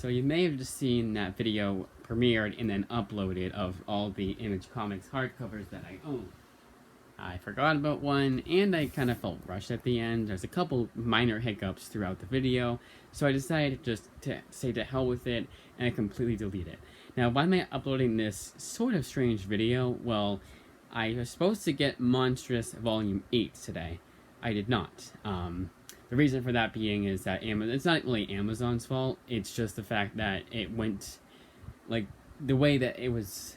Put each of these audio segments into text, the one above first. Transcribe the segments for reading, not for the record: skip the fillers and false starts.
So you may have just seen that video premiered and then uploaded of all the Image Comics hardcovers that I own. I forgot about one, and I kind of felt rushed at the end. There's a couple minor hiccups throughout the video, so I decided just to say to hell with it, and I completely delete it. Now, why am I uploading this sort of strange video? Well, I was supposed to get Monstrous Volume 8 today. I did not. The reason for that being is that it's not really Amazon's fault, it's just the fact that it went, like, the way that it was,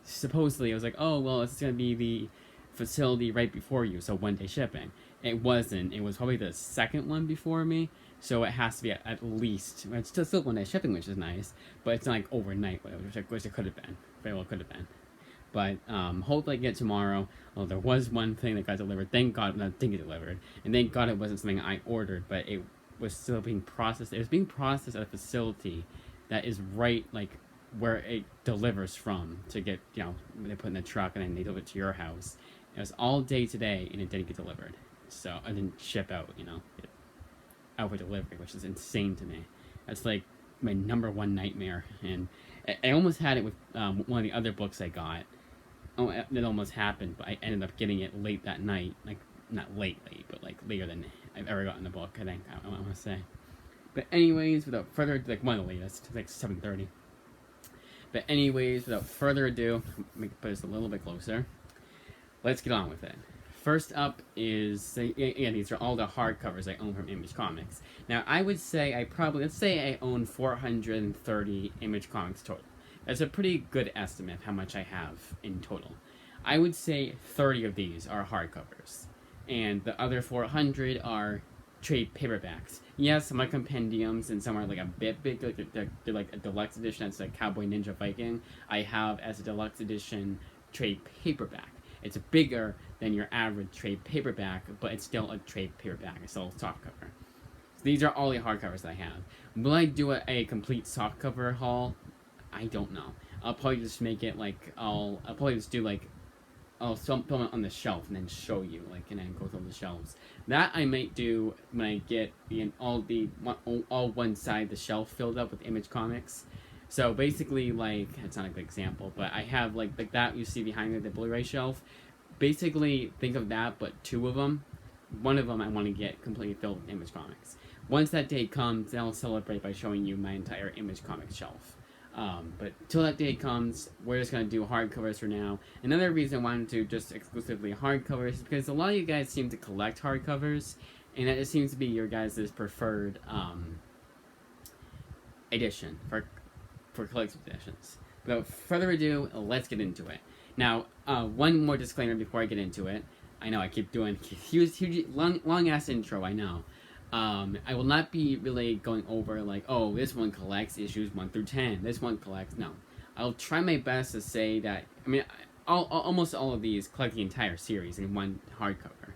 supposedly, it was like, oh, well, it's going to be the facility right before you, so one day shipping. It wasn't. It was probably the second one before me, so it has to be at least, it's still one day shipping, which is nice, but it's not like overnight, which it could have been. Very well could have been. But hopefully I get it tomorrow. Well, there was one thing that got delivered. Thank God that didn't get delivered, and thank God it wasn't something I ordered, but it was still being processed. It was being processed at a facility that is right, like, where it delivers from to get, you know, they put in the truck and then they deliver it to your house. It was all day today, and it didn't get delivered. So, I didn't ship out, you know, out for delivery, which is insane to me. That's, like, my #1 nightmare. And I almost had it with one of the other books I got. Oh, it almost happened, but I ended up getting it late that night. Like, not late, but, like, later than I've ever gotten the book, I think, I want to say. But anyways, without further ado, like, one of the latest, it's like 7:30. But anyways, without further ado, let me put this a little bit closer. Let's get on with it. First up is, yeah, these are all the hardcovers I own from Image Comics. Now, I would say let's say I own 430 Image Comics total. That's a pretty good estimate of how much I have in total. I would say 30 of these are hardcovers, and the other 400 are trade paperbacks. Yes, some are compendiums, and some are like a bit big, they're like a deluxe edition. That's like Cowboy Ninja Viking. I have as a deluxe edition trade paperback. It's bigger than your average trade paperback, but it's still a trade paperback. It's still a softcover. So these are all the hardcovers I have. Will I do a complete softcover haul? I don't know. I'll probably just make it like, I'll probably just do like, I'll film it on the shelf and then show you, like, and then go through the shelves. That I might do when I get all one side of the shelf filled up with Image Comics. So basically, like, it's not a good example, but I have like that you see behind me, the Blu-ray shelf. Basically, think of that, but two of them. One of them I want to get completely filled with Image Comics. Once that day comes, then I'll celebrate by showing you my entire Image Comics shelf. But till that day comes, we're just going to do hardcovers for now. Another reason I wanted to just exclusively hardcovers is because a lot of you guys seem to collect hardcovers, and that just seems to be your guys' preferred edition for collector's editions. Without further ado, let's get into it. Now, one more disclaimer before I get into it. I know I keep doing huge long-ass intro, I know. I will not be really going over, like, oh, this one collects issues 1 through 10. This one collects, no. I'll try my best to say that, I mean, almost all of these collect the entire series in one hardcover.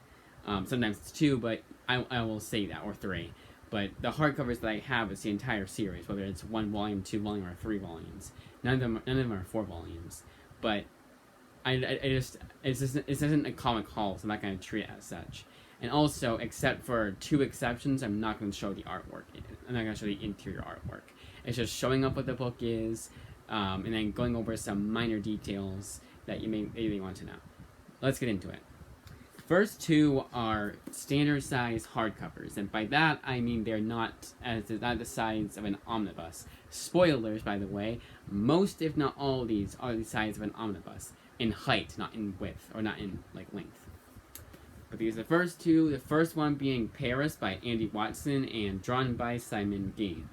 Sometimes it's 2, but I will say that, or 3. But the hardcovers that I have is the entire series, whether it's 1 volume, 2 volume, or 3 volumes. None of them are 4 volumes. But it isn't a comic haul, so I'm not going to treat it as such. And also, except for 2 exceptions, I'm not going to show the artwork. I'm not going to show the interior artwork. It's just showing up what the book is, and then going over some minor details that you may want to know. Let's get into it. First 2 are standard size hardcovers, and by that I mean they're not the size of an omnibus. Spoilers, by the way, most if not all of these are the size of an omnibus, in height, not in width, or not in, like, length. But these are the first 2, the first one being Paris by Andy Watson and drawn by Simon Gain.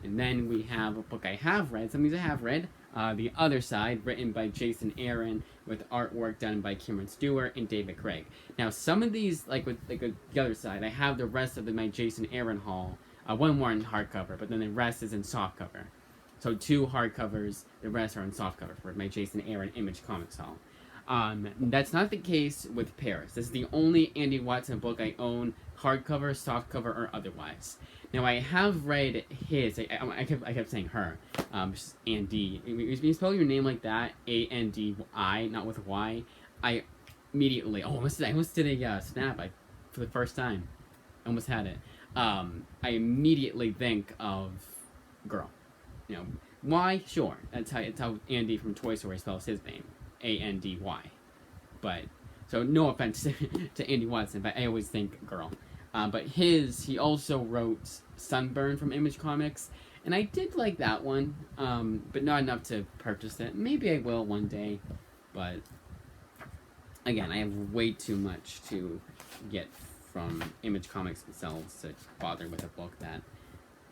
And then we have a book I have read, some of these I have read, The Other Side, written by Jason Aaron, with artwork done by Cameron Stewart and David Craig. Now, some of these, like with The Other Side, I have the rest of my Jason Aaron haul, one more in hardcover, but then the rest is in softcover. So 2 hardcovers, the rest are in softcover for my Jason Aaron Image Comics haul. That's not the case with Paris. This is the only Andy Watson book I own, hardcover, softcover, or otherwise. Now, I have read his, I kept saying her, Andy. You spell your name like that, A-N-D-I, not with Y. I immediately, I almost did a snap for the first time. I almost had it. I immediately think of girl. you know, why? Sure, that's how Andy from Toy Story spells his name, Andy. But so no offense to Andy Watson, but I always think girl. But he also wrote Sunburn from Image Comics, and I did like that one, but not enough to purchase it. Maybe I will one day, but again, I have way too much to get from Image Comics themselves to bother with a book that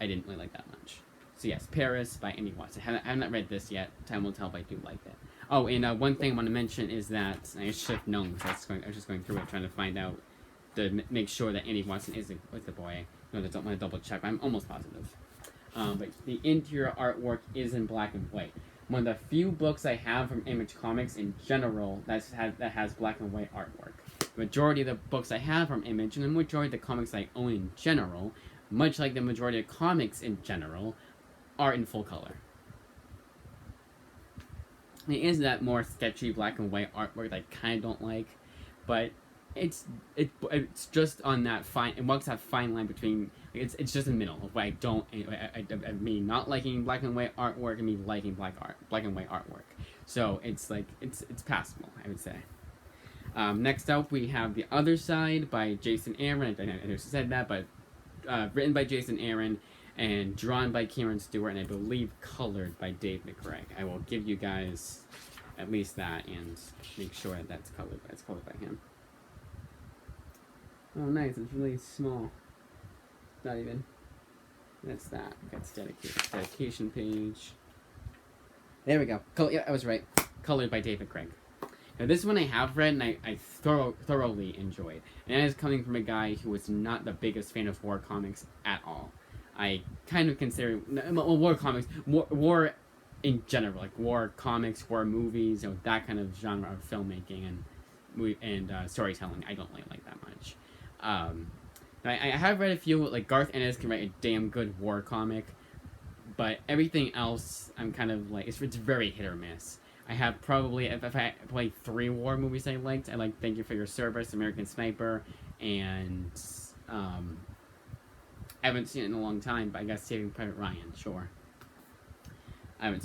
I didn't really like that much. So yes, Paris by Andy Watson. I have not read this yet. Time will tell if I do like it. Oh, and one thing I want to mention is that I should have known because I was just going through it trying to find out to make sure that Andy Watson is a boy. I don't want to double check, but I'm almost positive. But the interior artwork is in black and white. One of the few books I have from Image Comics in general that has black and white artwork. The majority of the books I have from Image, and the majority of the comics I own in general, much like the majority of comics in general, are in full color. It is that more sketchy black and white artwork that I kind of don't like, but it's just on that fine. It walks that fine line between. It's just in the middle of what I don't. I me not liking black and white artwork and me liking black and white artwork. So it's like it's passable, I would say. Next up, we have The Other Side by Jason Aaron. I just said that, but written by Jason Aaron and drawn by Kieran Stewart, and I believe colored by Dave McCraig. I will give you guys at least that and make sure that that's colored by him. Oh, nice. It's really small. Not even. That's that. That's dedication page. There we go. Yeah, I was right. Colored by David Craig. Now, this one I have read and I thoroughly enjoyed. And that is coming from a guy who was not the biggest fan of war comics at all. I kind of consider war comics, war in general, like war comics, war movies, that kind of genre of filmmaking and storytelling. I don't really like that much. I have read a few, like Garth Ennis can write a damn good war comic, but everything else I'm kind of like it's very hit or miss. I have probably if I played 3 war movies I liked. I like Thank You for Your Service, American Sniper, and I haven't seen it in a long time, but I guess Saving Private Ryan, sure. I haven't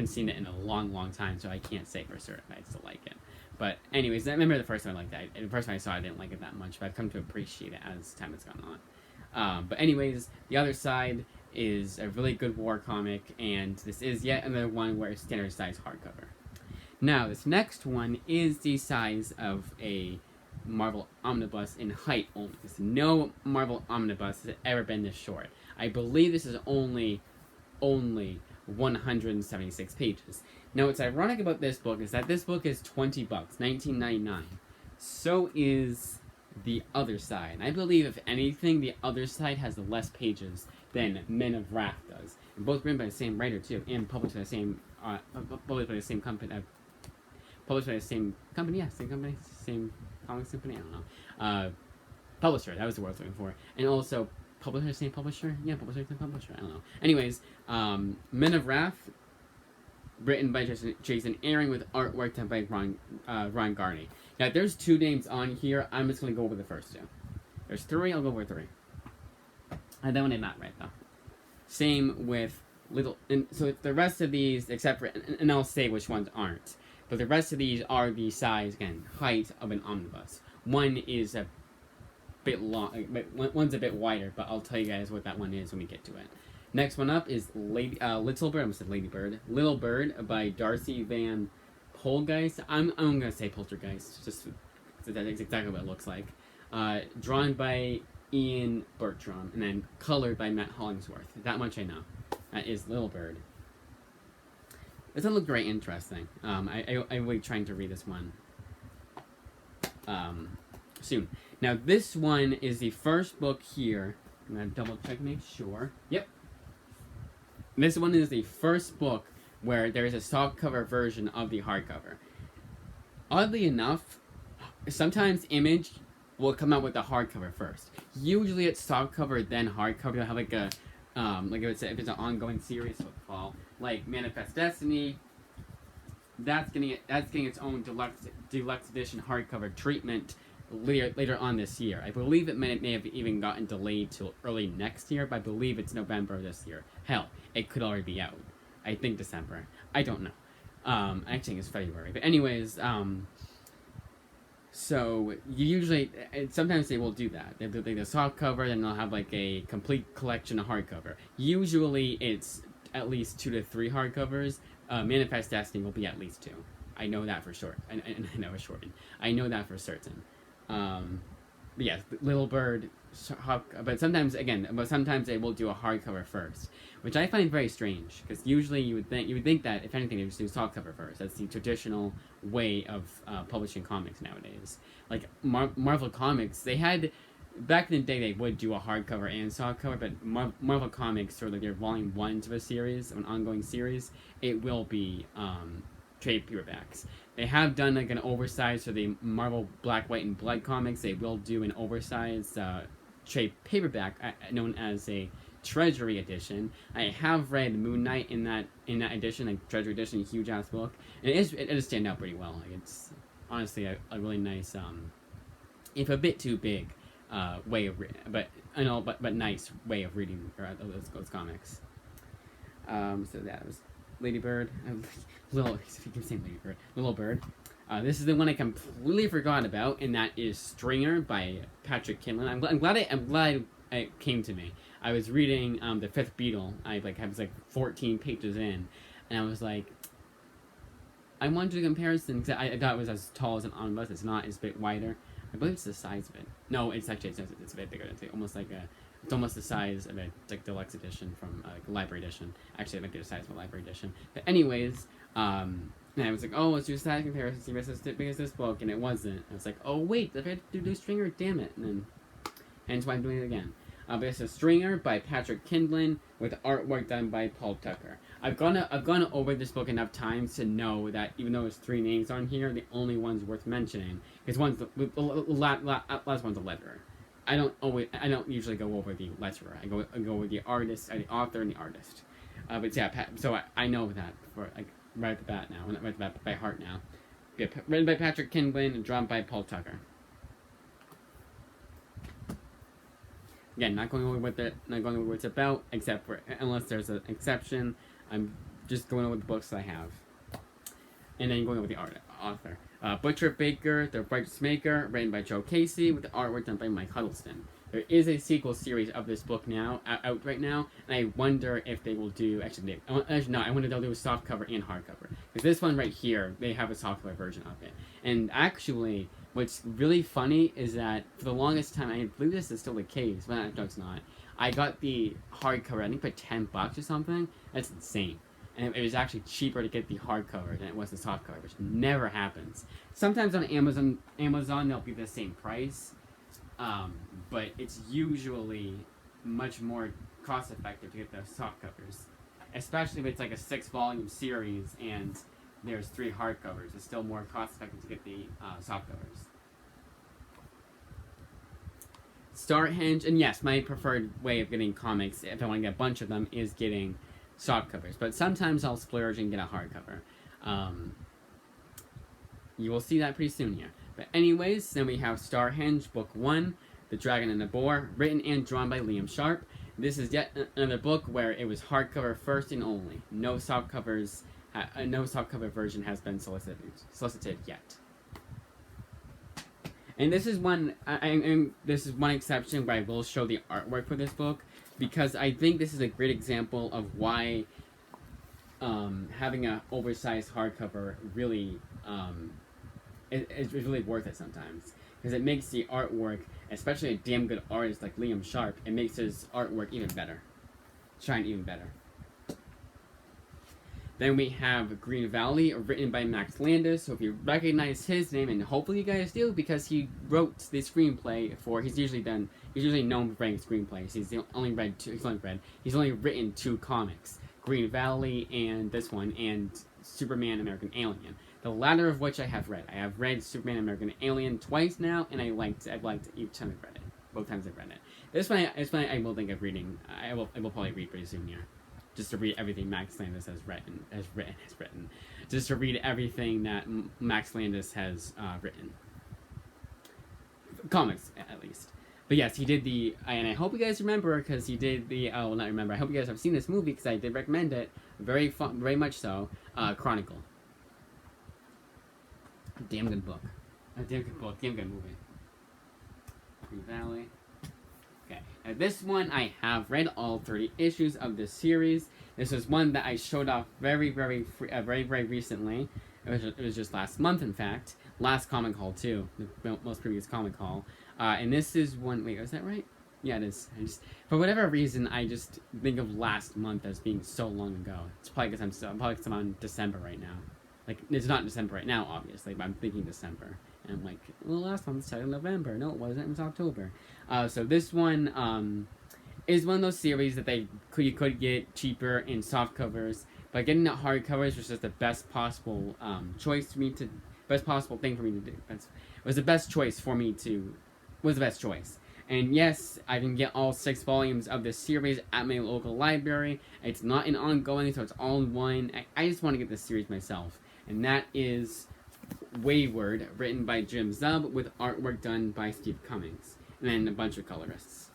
seen it in a long time, so I can't say for certain I still like it. But anyways, I remember the first time I liked it. The first time I saw it, I didn't like it that much, but I've come to appreciate it as time has gone on. But anyways, The Other Side is a really good war comic, and this is yet another one where it's standard size hardcover. Now, this next one is the size of a Marvel Omnibus in height only. No Marvel Omnibus has ever been this short. I believe this is only 176 pages. Now, what's ironic about this book is that this book is $20, $19.99. So is The Other Side. And I believe, if anything, The Other Side has less pages than Men of Wrath does. And both written by the same writer, too, and published by the same company. Same comics company, I don't know. Publisher, that was the word I was looking for. And also, publisher, same publisher? Yeah, publisher, same publisher, I don't know. Anyways, Men of Wrath, written by Jason Aaron with artwork done by Ron Garney. Now, there's 2 names on here. I'm just going to go over the first 2. There's 3, I'll go over 3. That one I'm not right, though. Same with so the rest of these, except for, and I'll say which ones aren't, but the rest of these are the size, again, height of an omnibus. One is a bit long, one's a bit wider, but I'll tell you guys what that one is when we get to it. Next one up is Little Bird. I almost said Ladybird. Little Bird by Darcy Van Polgeist. I'm gonna say Poltergeist, just that's exactly what it looks like. Drawn by Ian Bertram, and then colored by Matt Hollingsworth. That much I know. That is Little Bird. It doesn't look very interesting. I'm really trying to read this one soon. Now, this one is the first book here. I'm going to double check to make sure. Yep. This one is the first book where there is a softcover version of the hardcover. Oddly enough, sometimes Image will come out with the hardcover first. Usually it's softcover, then hardcover. You'll have like a if it's an ongoing series, so it'll fall. Like Manifest Destiny, that's getting its own deluxe edition hardcover treatment later on this year. I believe it may have even gotten delayed till early next year, but I believe it's November of this year. Hell, it could already be out. I think December. I don't know. I think it's February. But anyways, so you usually, sometimes they will do that. They do the soft cover, then they'll have like a complete collection of hardcover. Usually it's at least 2 to 3 hardcovers. Manifest Destiny will be at least 2. I know that for sure. I know it's shortened. I know that for certain. But yes, Little Bird, but sometimes they will do a hardcover first, which I find very strange, because usually you would think that if anything they would just do softcover first. That's the traditional way of publishing comics nowadays. Like Marvel Comics, they had back in the day they would do a hardcover and softcover, but Marvel Comics, sort of like their volume 1 of a series, an ongoing series, it will be trade paperbacks. They have done like an oversized for the Marvel Black, White, and Blood comics. They will do an oversized trade paperback known as a Treasury edition. I have read Moon Knight in that edition, like Treasury edition, a huge ass book, and it does stand out pretty well. Like, it's honestly a really nice, if a bit too big, way of but nice way of reading those comics. So that was Lady Bird, Little Bird. This is the one I completely forgot about, and that is Stringer by Patrick Kindlon. I'm glad it came to me. I was reading the Fifth Beatle. I was 14 pages in, and I was like, I wanted to do a comparison because I thought it was as tall as an omnibus. It's not. It's a bit wider. I believe it's the size of it. No, it's a bit bigger. It's almost the size of a deluxe edition from a library edition. Actually, it might be the size of a library edition. But anyways, and I was like, oh, let's do a size comparison. See if it's as big as this book, and it wasn't. I was like, oh wait, I had to do Stringer. Damn it! And then, hence why I'm doing it again. But it's a Stringer by Patrick Kindlon with artwork done by Paul Tucker. I've gone over this book enough times to know that even though there's 3 names on here, the only ones worth mentioning is last one's a letterer. I don't usually go over the letterer. I go over the artist, the author, and the artist. But yeah, so I know that for right at the bat now, right at the bat by heart now. Yeah, written by Patrick Kindlon and drawn by Paul Tucker. Again, not going over what it's about, except for unless there's an exception. I'm just going over the books I have, and then going over the author. Butcher Baker, The Righteous Maker, written by Joe Casey, with the artwork done by Mike Huddleston. There is a sequel series of this book now out right now, and I wonder if they will do. I wonder if they'll do a softcover and hardcover. Because this one right here, they have a softcover version of it. And actually, what's really funny is that for the longest time, I believe this is still the case, but no, it's not. I got the hardcover, I think for $10 or something. That's insane. And it was actually cheaper to get the hardcover than it was the softcover, which never happens. Sometimes on Amazon they'll be the same price, but it's usually much more cost effective to get the softcovers, especially if it's like a 6-volume series and there's 3 hardcovers. It's still more cost effective to get the softcovers. Starhenge, and yes, my preferred way of getting comics, if I want to get a bunch of them, is getting softcovers. But sometimes I'll splurge and get a hardcover. You will see that pretty soon here. But anyways, then we have Starhenge, Book 1, The Dragon and the Boar, written and drawn by Liam Sharp. This is yet another book where it was hardcover first and only. No softcover version has been solicited yet. And this is one exception where I will show the artwork for this book, because I think this is a great example of why having an oversized hardcover really is really worth it sometimes, because it makes the artwork, especially a damn good artist like Liam Sharp, it makes his artwork even better, shine even better. Then we have Green Valley, written by Max Landis. So if you recognize his name, and hopefully you guys do, because he wrote the screenplay for. He's usually known for writing screenplays. He's only written 2 comics: Green Valley and this one, and Superman American Alien. The latter of which I have read. I have read Superman American Alien twice now, and I've liked each time I've read it. Both times I've read it. This one I will think of reading. I will probably read pretty soon here. Just to read everything Max Landis has written. Just to read everything that Max Landis has written. comics at least. But yes, he did the, and I hope you guys remember, because he did the, oh, well, not remember, I hope you guys have seen this movie, because I did recommend it, very fun, very much so, Chronicle. Damn good book. A damn good book, damn good movie. Green Valley. Okay, now this one, I have read all 30 issues of this series. This was one that I showed off very recently. It was just last month, in fact. Last Comic Haul, too. The most previous Comic Haul. And this is one... Wait, is that right? Yeah, it is. For whatever reason, I just think of last month as being so long ago. It's probably because I'm on December right now. Like, it's not December right now, obviously, but I'm thinking December. And I'm like, well, last month started in November. No, it wasn't. It was October. So this one is one of those series that you could get cheaper in soft covers. But getting it hardcovers was just the best possible choice for me to... Best possible thing for me to do. It was the best choice for me to... Was the best choice. And yes, I can get all 6 volumes of this series at my local library. It's not an ongoing, so it's all in one. I just want to get this series myself. And that is Wayward, written by Jim Zub, with artwork done by Steve Cummings. And then a bunch of colorists.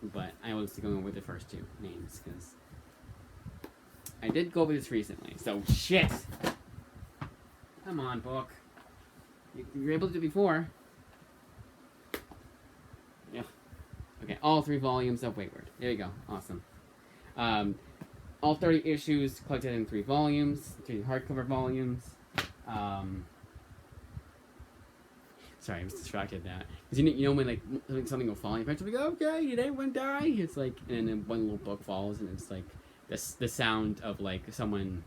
But I was going with the first 2 names, because I did go over this recently. So, shit! Come on, book. You were able to do it before. Yeah. Okay, all 3 volumes of Wayward. There you go. Awesome. All 30 issues collected in 3 volumes, 3 hardcover volumes. Sorry, I was distracted that. Because you know when like something will fall, you eventually go, okay, did anyone die? It's like, and then one little book falls, and it's like the sound of like someone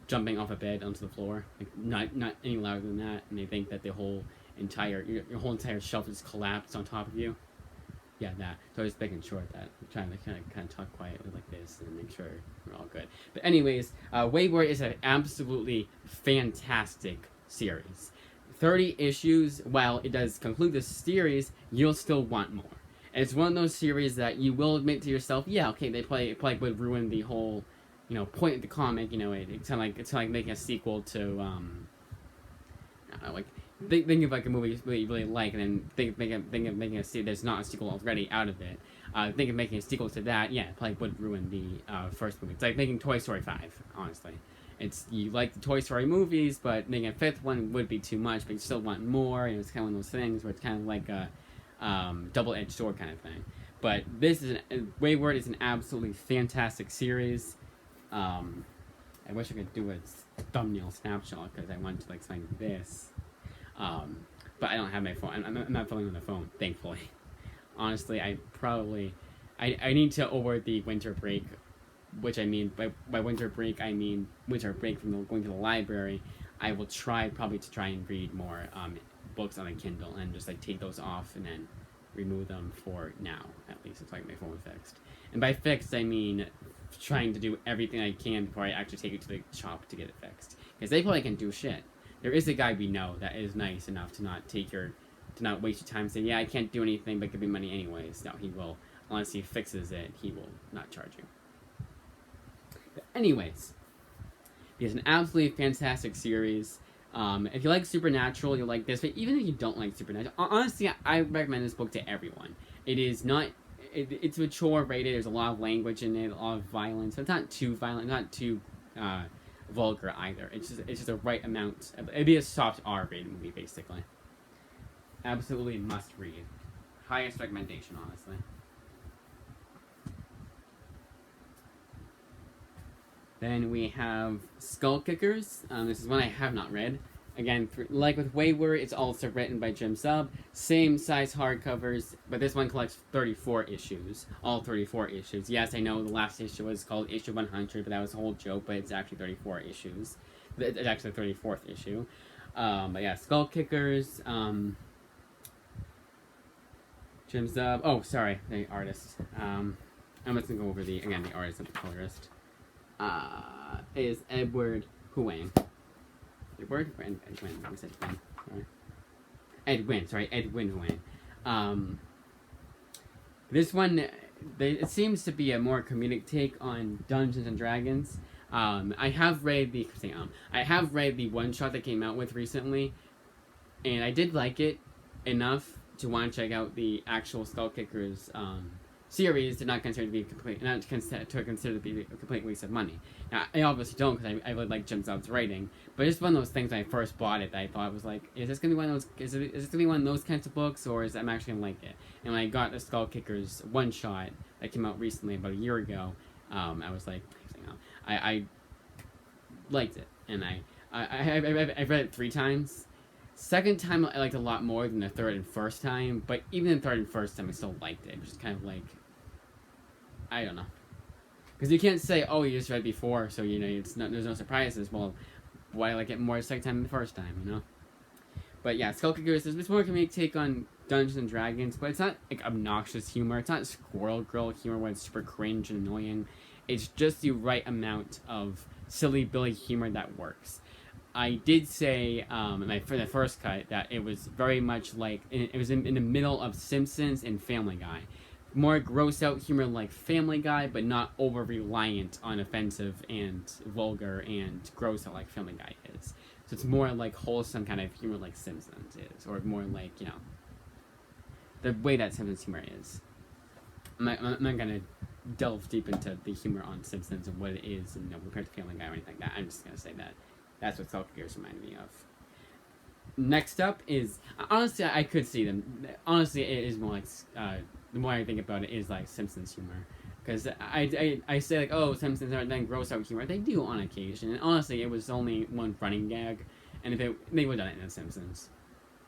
jumping off a bed onto the floor, like not any louder than that, and they think that the whole entire your whole entire shelf is collapsed on top of you. Yeah, that. So I was making sure that I'm trying to kind of talk quietly like this and make sure we're all good. But anyways, Wayward is an absolutely fantastic series. 30 issues. While it does conclude the series, you'll still want more. And it's one of those series that you will admit to yourself, yeah, okay, they probably would ruin the whole, point of the comic. It's kind of like making a sequel to, I don't know, like. Think of like a movie you really like, and then think of making a sequel. There's not a sequel already out of it. Think of making a sequel to that. Yeah, it probably would ruin the first movie. It's like making Toy Story 5. Honestly, you like the Toy Story movies, but making a 5th one would be too much. But you still want more. It's kind of one of those things where it's kind of like a double-edged sword kind of thing. But this is Wayward is an absolutely fantastic series. I wish I could do a thumbnail snapshot because I want to like something like this. But I don't have my phone. I'm not filming on the phone, thankfully. Honestly, I need to over the winter break, which I mean, by winter break, I mean winter break from going to the library. I will probably try and read more books on a Kindle and just like take those off and then remove them for now, at least. It's like my phone fixed. And by fixed, I mean trying to do everything I can before I actually take it to the shop to get it fixed. Because they probably can do shit. There is a guy we know that is nice enough to not waste your time saying, yeah, I can't do anything, but give me money anyways. No, he will. Unless he fixes it, he will not charge you. But anyways, it's an absolutely fantastic series. If you like Supernatural, you'll like this. But even if you don't like Supernatural, honestly, I recommend this book to everyone. It is not... It's mature rated. There's a lot of language in it, a lot of violence. But it's not too violent, not too... vulgar either. It's just the right amount. It'd be a soft R-rated movie, basically. Absolutely must read. Highest recommendation, honestly. Then we have Skull Kickers. This is one I have not read. Again, like with Wayward, it's also written by Jim Zub. Same size hardcovers, but this one collects 34 issues. All 34 issues. Yes, I know the last issue was called issue 100, but that was a whole joke, but it's actually 34 issues. It's actually the 34th issue. But yeah, Skull Kickers. Jim Zub. Oh, sorry, the artist. I'm just gonna go over the artist and the colorist. Is Edward Huang. Edwin Huang. This one, it seems to be a more comedic take on Dungeons and Dragons. I have read the one shot that came out with recently, and I did like it enough to want to check out the actual Skull Kickers series, they're not considered to be consider to be a complete waste of money. Now, I obviously don't, because I really like Jim Zub's writing, but it's one of those things when I first bought it that I thought was like, is this gonna be one of those? Is this gonna be one of those kinds of books, or is I'm actually gonna like it? And when I got the Skull Kickers one shot that came out recently, about a year ago, I was like, I liked it, and I've read it 3 times. Second time I liked it a lot more than the third and first time, but even the third and first time I still liked it. It was just kind of like, I don't know, because you can't say, oh, you just read before, so there's no surprises. Well, why I like it more the second time than the first time, But yeah, Skull Kickers is more comedic take on Dungeons and Dragons, but it's not like obnoxious humor. It's not Squirrel Girl humor where it's super cringe and annoying. It's just the right amount of silly Billy humor that works. I did say for the first cut that it was very much like it was in the middle of Simpsons and Family Guy, more gross out humor like Family Guy, but not over reliant on offensive and vulgar and gross out like Family Guy is. So it's more like wholesome kind of humor like Simpsons is, or more like the way that Simpsons humor is. I'm not gonna delve deep into the humor on Simpsons and what it is, and compared to Family Guy or anything like that. I'm just gonna say that that's what Skull Kickers remind me of. Next up is, honestly, I could see them. Honestly, it is more like, the more I think about it, is like Simpsons humor. Because I say like, oh, Simpsons aren't then gross out humor. They do on occasion. And honestly, it was only one running gag. And if they would have done it in The Simpsons.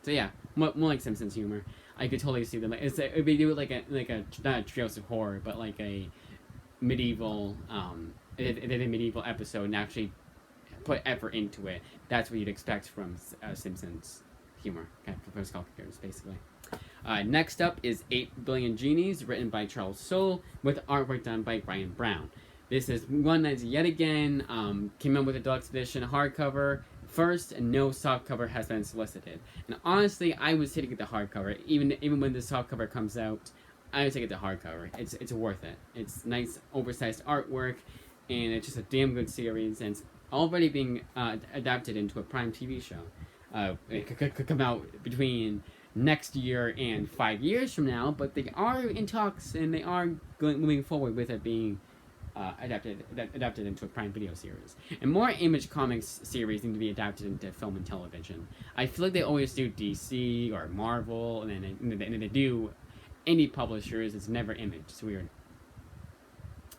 So yeah, more like Simpsons humor. I could totally see them. If they do it like a not a Treehouse of Horror, but like a medieval, if they did a medieval episode and actually put effort into it, that's what you'd expect from Simpsons humor, kind of for Skull Kickers, basically. Next up is 8 Billion Genies, written by Charles Soule, with artwork done by Brian Brown. This is one that's yet again came out with a deluxe edition hardcover first, and no softcover has been solicited. And honestly, I would say to get the hardcover, even when the softcover comes out, I would say get the hardcover. It's worth it. It's nice, oversized artwork, and it's just a damn good series, and it's already being adapted into a Prime TV show. It could come out between next year and 5 years from now, but they are in talks, and they are moving forward with it being adapted into a Prime Video series. And more Image Comics series need to be adapted into film and television. I feel like they always do DC or Marvel, and then they do indie publishers. It's never Image. It's weird.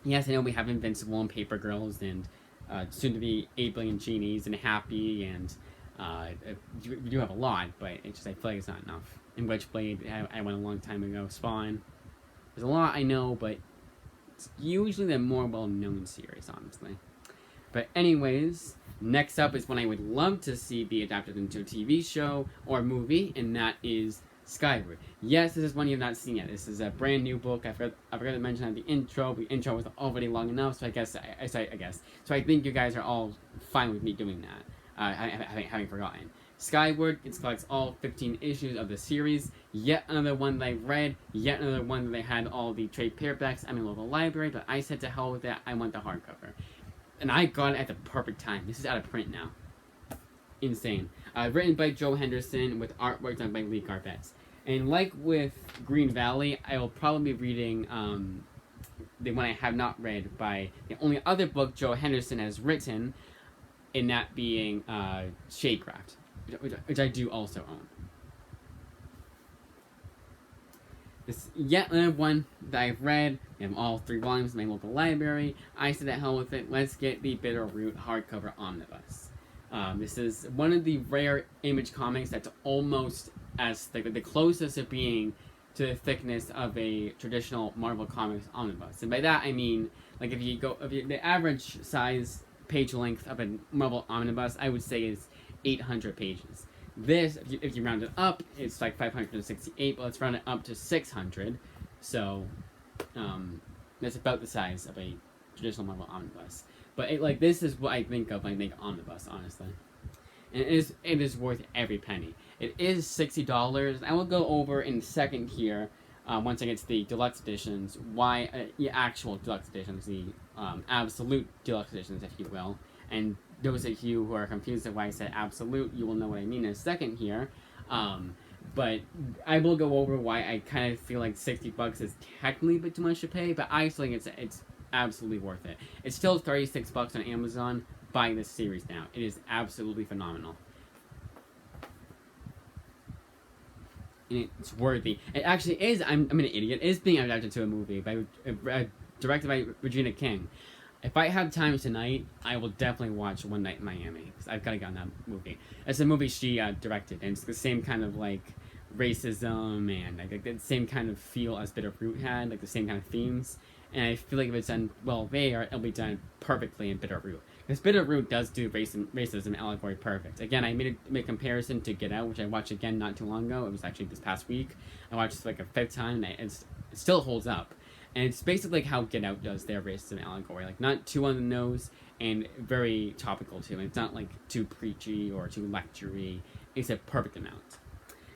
Yes, I know we have Invincible and Paper Girls, and soon to be 8 Billion Genies and Happy, and we do have a lot, but it's just I feel like it's not enough. And Witchblade, I went a long time ago. Spawn, there's a lot I know, but it's usually the more well-known series, honestly. But anyways, next up is one I would love to see be adapted into a TV show or movie, and that is Skyward. Yes, this is one you have not seen yet. This is a brand new book. I forgot to mention at the intro. The intro was already long enough, so I guess. So I think you guys are all fine with me doing that. Having forgotten. Skyward, it collects all 15 issues of the series. Yet another one that I read. Yet another one that they had all the trade paperbacks at my local library. But I said to hell with that. I want the hardcover, and I got it at the perfect time. This is out of print now. Insane. Written by Joe Henderson with artwork done by Lee Garbetz. And like with Green Valley, I will probably be reading the one I have not read by the only other book Joe Henderson has written, and that being Shadecraft, which I do also own. This yet another one that I've read. I have all 3 volumes in my local library. I said, "The hell with it. Let's get the Bitterroot hardcover omnibus." This is one of the rare Image comics that's almost as the closest of being to the thickness of a traditional Marvel Comics omnibus. And by that I mean, like, the average size page length of a Marvel omnibus, I would say, is 800 pages. This, if you round it up, it's like 568, but let's round it up to 600. So, that's about the size of a traditional Marvel omnibus. But this is what I think of when I think omnibus, honestly. And it is worth every penny. It is $60. I will go over in a second here, once I get to the deluxe editions, why the actual deluxe editions, the absolute deluxe editions, if you will. And those of you who are confused at why I said absolute, you will know what I mean in a second here. But I will go over why I kind of feel like $60 is technically a bit too much to pay, but I still think it's absolutely worth it. It's still $36 on Amazon. Buy this series now. It is absolutely phenomenal. And it's worthy. It actually is. I'm an idiot. It is being adapted to a movie directed by Regina King. If I have time tonight, I will definitely watch One Night in Miami, because I've got to get on that movie. It's a movie she directed, and it's the same kind of like racism and like the same kind of feel as Bitterroot had, like the same kind of themes. And I feel like if it's done well there, it'll be done perfectly in Bitterroot. Because Bitterroot does do racism allegory perfect. Again, I made a comparison to Get Out, which I watched again not too long ago. It was actually this past week. I watched it like a fifth time, and it still holds up. And it's basically like how Get Out does their racism allegory. Like, not too on the nose and very topical, too. And it's not like too preachy or too lectury. It's a perfect amount.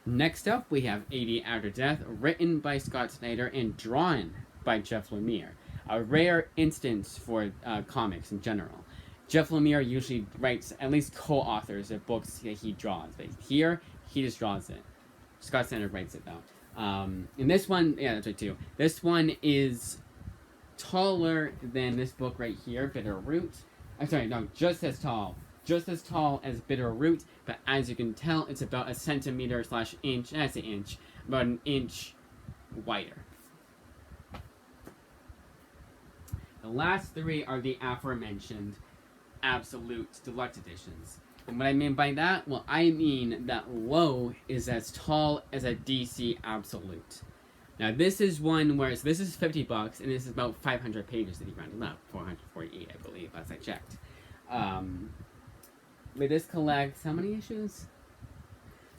Next up, we have 80 After Death, written by Scott Snyder and drawn by Jeff Lemire. A rare instance for comics in general. Jeff Lemire usually writes at least co-authors of books that he draws. But here, he just draws it. Scott Snyder writes it, though. And this one, yeah, that's right, too. This one is taller than this book right here, Bitterroot. I'm sorry, no, just as tall. Just as tall as Bitterroot, but as you can tell, it's about a centimeter / inch, I say inch, about an inch wider. The last three are the aforementioned Absolute Deluxe Editions. And what I mean by that? Well, I mean that Low is as tall as a DC Absolute. Now, this is one where this is $50, and this is about 500 pages that he rounded up. 448, I believe, as I checked. But this collects how many issues?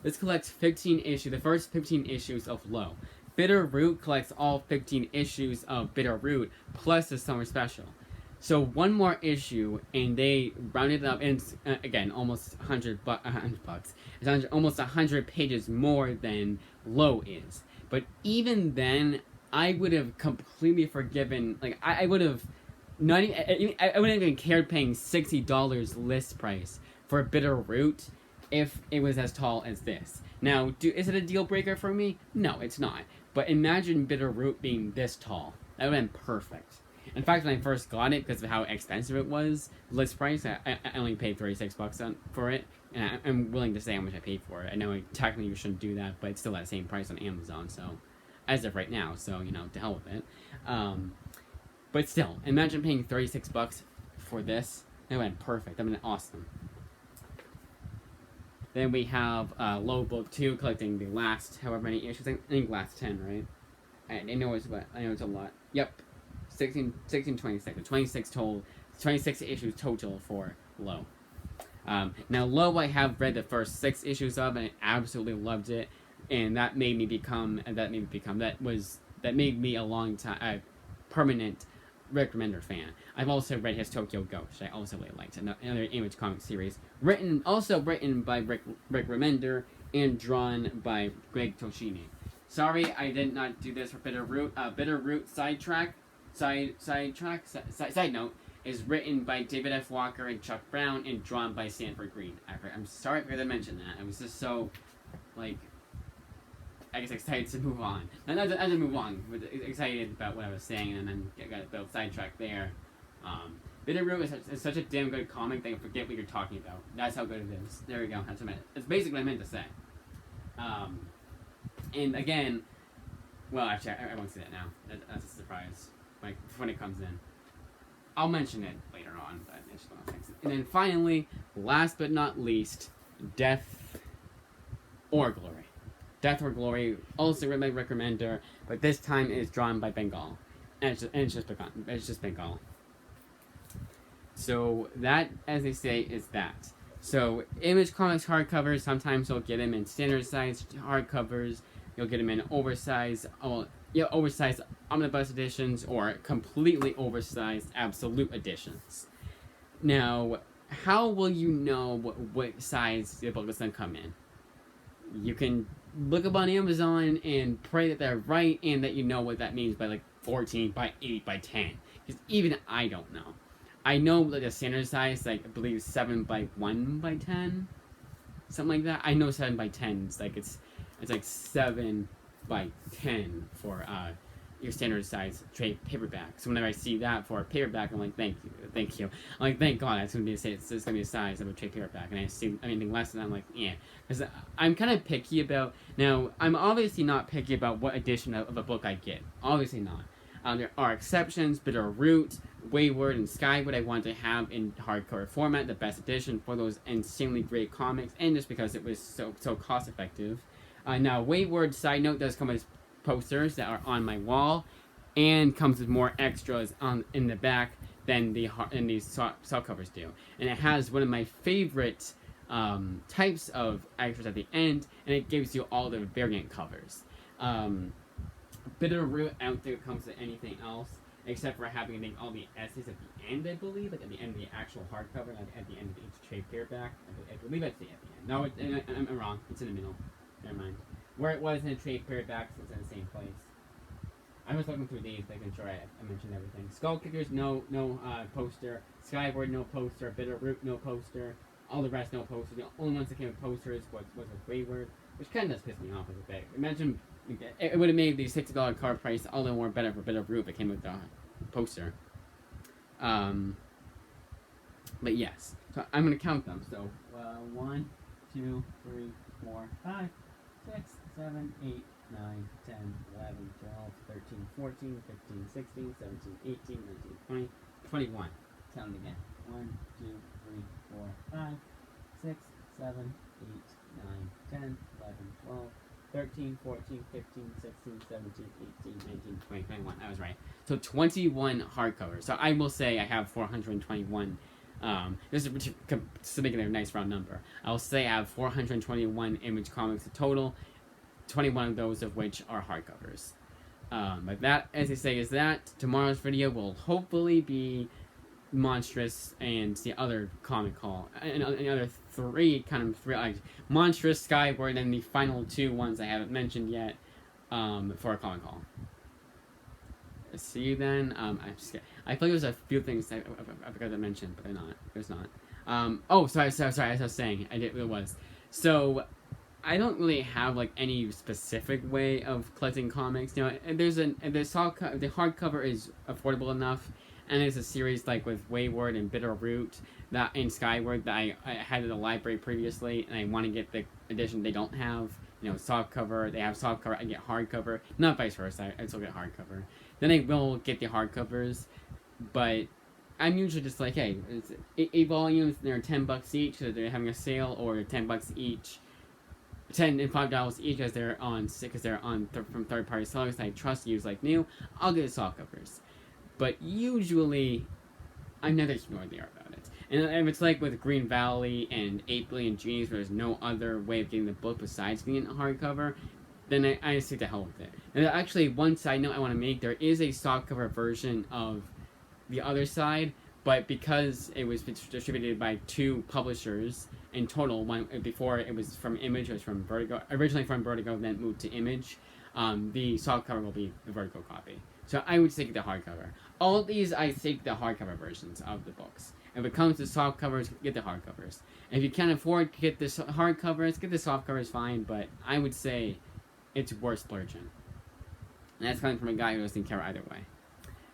This collects 15 issues, the first 15 issues of Low. Bitterroot collects all 15 issues of Bitterroot, plus the summer special. So one more issue, and they rounded it up, and it's, again, almost $100 bucks. It's almost 100 pages more than Low is. But even then, I would have completely forgiven, like, I would have not even, I wouldn't even cared paying $60 list price for Bitterroot if it was as tall as this. Now, is it a deal breaker for me? No, it's not. But imagine Bitterroot being this tall. That would have been perfect. In fact, when I first got it, because of how expensive it was, list price, I only paid $36 for it, and I'm willing to say how much I paid for it. I know technically you shouldn't do that, but it's still that same price on Amazon, so, as of right now, so, you know, to hell with it. But still, imagine paying $36 for this. That would have been perfect. That would have been awesome. Then we have Low Book 2, collecting the last however many issues. I think last 10, right? I know it's a lot. Yep. 26 issues total for Low. Now Low, I have read the first 6 issues of, and I absolutely loved it, and that made me a long time a permanent recommender fan. I've also read his Tokyo Ghost, I also really liked. Another Image comic series, written by Rick Remender and drawn by Greg Toshini. Sorry, I did not do this for Bitterroot. Bitterroot Side note is written by David F. Walker and Chuck Brown and drawn by Sanford Green. I'm sorry if I mentioned that. I was just so, like, I guess excited to move on. Not to move on, but excited about what I was saying, and then got a bit sidetracked there. Bitterroot is such a damn good comic that I forget what you're talking about. That's how good it is. There we go. That's basically what I meant to say. And again, well, actually, I won't say that now. That's a surprise. Like, when it comes in. I'll mention it later on, but I just want to fix it. And then finally, last but not least, Death or Glory. Death or Glory, also written by Rick Remender, but this time it is drawn by Bengal. And it's just Bengal. So that, as they say, is that. So Image Comics hardcovers, sometimes you'll get them in standard size hardcovers, you'll get them in oversized omnibus editions, or completely oversized absolute editions. Now, how will you know what size the book is going to come in? You can look up on Amazon and pray that they're right, and that you know what that means by like 14 by 8 by 10. Because even I don't know. I know like a standard size, like I believe 7 by 1 by 10, something like that. I know 7 by 10 is like it's It's like 7 by 10 for your standard size trade paperback. So whenever I see that for a paperback, I'm like, thank you. I'm like, thank God, it's gonna be the size of a trade paperback. And I see anything less than that, I'm like, yeah, because I'm kind of picky about. Now, I'm obviously not picky about what edition of a book I get. Obviously not. There are exceptions. Bitterroot, Wayward, and Skywood I want to have in hardcover format, the best edition for those insanely great comics, and just because it was so cost effective. Now, Wayward, side note, does come with posters that are on my wall, and comes with more extras in the back than these soft covers do. And it has one of my favorite types of extras at the end, and it gives you all the variant covers. Bitterroot, I don't think it comes with anything else except for having, I think, all the essays at the end, I believe, like at the end of the actual hardcover, like at the end of each trade paperback. I believe that's at the end. No, I'm wrong. It's in the middle. Never mind. Where it was in a trade paperback, it's in the same place. I was looking through these, making sure I mentioned everything. Skull Kickers, no poster. Skyward, no poster. Bitterroot, no poster. All the rest, no poster. The only ones that came with posters was with Wayward, which kind of does piss me off a bit. Imagine it would have made the $60 card price all the more better for Bitterroot if it came with the poster. But yes, so I'm gonna count them. So 1, 2, 3, 4, 5, 6, 7, 8, 9, 10, 11, 12, 13, 14, 15, 16, 17, 18, 19, 20, 21. Count it again. 1, 2, 3, 4, 5, 6, 7, 8, 9, 10, 11, 12, 13, 14, 15, 16, 17, 18, 19, 20, 21. I was right. So 21 hardcovers. So I will say I have 421. This is to make it a nice round number. I'll say I have 421 Image comics in total. 21 of those of which are hardcovers. But that, as I say, is that. Tomorrow's video will hopefully be Monstrous and the other comic haul. And the other three, like Monstrous, Skyward, and the final 2 ones I haven't mentioned yet for a comic haul. See you then. I'm just kidding. I feel like there's a few things I forgot to mention, but they're not. There's not. Sorry. As I was saying, it was. So, I don't really have like any specific way of collecting comics. You know, and the hardcover is affordable enough, and there's a series like with Wayward and Bitterroot and Skyward that I had in the library previously, and I want to get the edition they don't have. You know, softcover. They have softcover. I get hardcover. Not vice versa. I still get hardcover. Then I will get the hardcovers, but I'm usually just like, hey, it's 8 volumes. They're $10 each because they're having a sale, or $10 each. $10 and $5 each because they're on from third-party sellers I trust, use like new. I'll get the softcovers, but usually I never ignore the art about it. And if it's like with Green Valley and 8 Billion Genies, where there's no other way of getting the book besides being a hardcover, then I just take the hell with it. And actually, one side note I want to make: there is a softcover version of the other side, but because it was distributed by 2 publishers in total, one before it was from Image, it was from Vertigo, originally from Vertigo, then moved to Image. The softcover will be the Vertigo copy. So I would take the hardcover. All of these, I take the hardcover versions of the books. If it comes to softcovers, get the hardcovers. If you can't afford to get the hardcovers, get the softcovers, fine, but I would say it's worth splurging. And that's coming from a guy who doesn't care either way.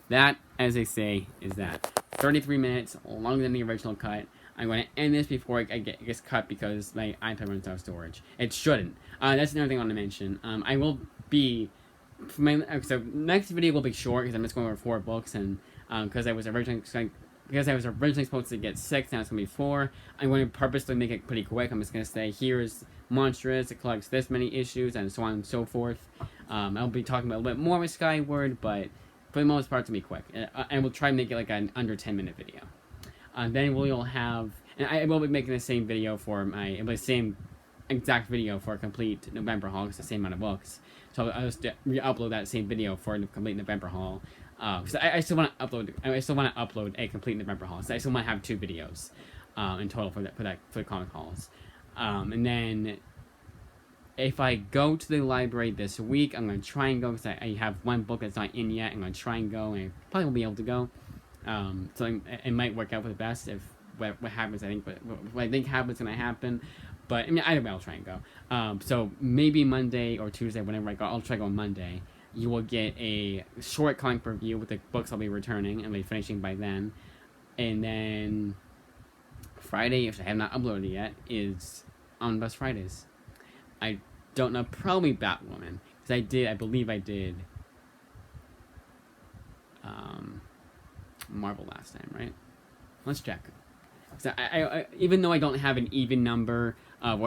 That, as they say, is that. 33 minutes, longer than the original cut. I'm going to end this before it gets cut because my iPad runs out of storage. It shouldn't. That's another thing I want to mention. I will be... So next video will be short because I'm just going over 4 books, and because I was originally supposed to get 6, now it's going to be 4. I'm going to purposely make it pretty quick. I'm just going to say, here's Monstrous, it collects this many issues, and so on and so forth. I'll be talking about a little bit more with Skyward, but for the most part, it's going to be quick. And we'll try to make it like an under 10-minute video. Then we'll have... And I will be making the same video for the same exact video for a complete November haul. It's the same amount of books. So I'll just re-upload that same video for the complete November haul. Because I still want to upload a complete November haul. So I still want to have 2 videos in total for the comic hauls. And then if I go to the library this week, I'm going to try and go because I have 1 book that's not in yet. I'm going to try and go, and I probably won't be able to go. So it might work out for the best if what happens. What I think happens going to happen. But I mean, either way, I'll try and go. So maybe Monday or Tuesday, whenever I go, I'll try to go on Monday. You will get a short comic review with the books I'll be returning and be finishing by then. And then Friday, if I have not uploaded yet, is Omnibus Fridays. I don't know, probably Batwoman. Because I believe I did Marvel last time, right? Let's check. So I even though I don't have an even number of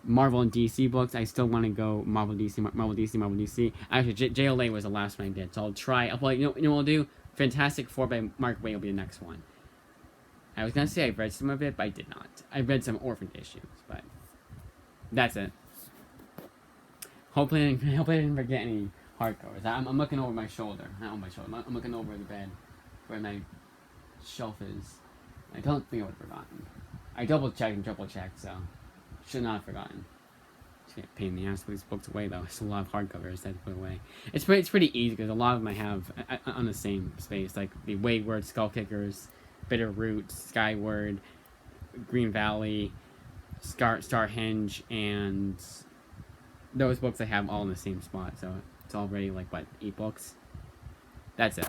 Marvel and DC books, I still want to go Marvel DC, Marvel DC, Marvel DC. Actually, JLA was the last one I did, so I'll try. You know what I'll do? Fantastic Four by Mark Waid will be the next one. I was gonna say I read some of it, but I did not. I read some Orphan issues, but that's it. Hopefully I didn't forget any hardcovers. I'm looking over my shoulder. Not on my shoulder. I'm looking over the bed where my shelf is. I don't think I would have forgotten. I double checked and triple checked, so should not have forgotten. It's a pain in the ass to put these books away, though. It's a lot of hardcovers that I have to put away. It's pretty easy because a lot of them I have on the same space, like the Wayward, Skull Kickers, Bitter Roots, Skyward, Green Valley, Starhenge, and those books I have all in the same spot. So it's already like what, 8 books. That's it.